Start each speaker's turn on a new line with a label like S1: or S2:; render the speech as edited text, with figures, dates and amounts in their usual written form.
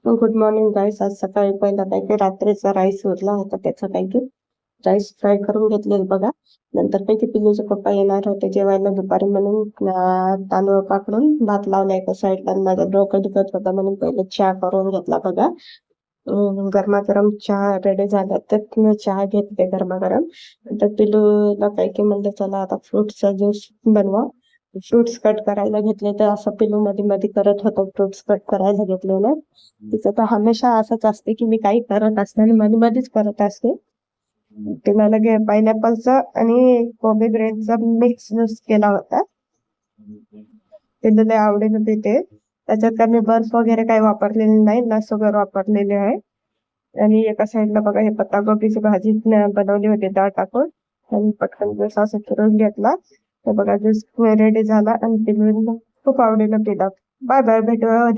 S1: Good morning गाईस. आज सकाळी पहिला काय की रात्रीचा राईस उरला होता, त्याचा काय की राईस फ्राय करून घेतलेलं बघा. नंतर काय की पिल्लूचे पप्पा येणार होते जेवायला दुपारी, म्हणून तांदूळ पाकडून भात लावला एका साईडला. माझं डोकं दुखत होता म्हणून पहिले चहा करून घेतला बघा. गरमागरम चहा रेडी झाला तर मी चहा घेतले गरमागरम. नंतर पिल्लूला काय की म्हणलं चला आता फ्रुट्सचा ज्यूस बनवा. फ्रुट्स कट करायला घेतले तर असं पिल्लू मध्ये मध्ये करत होतं, फ्रुट्स कट करायला घेतलेलं. तिचं तर हमेशा असंच असते की मी काही करत असते आणि मध्ये मध्येच करत असते. ते मला पायनॅपलचा आणि पोमेग्रेनेटचा मिक्स ज्यूस केला होता. ते लय आवडेल ते. त्याच्यात काय मी बर्फ वगैरे काही वापरलेले नाही ना, शुगर वापरलेले आहे. आणि एका साईडला बघा हे पत्तागोबीची भाजी बनवली होती डाळ टाकून, आणि पटकन ज्यूस असं फिरून घेतला. तर बघा ज्यूस रेडी झाला आणि पिल्लूला खूप आवडीनं पिला. बाय बाय, भेटूया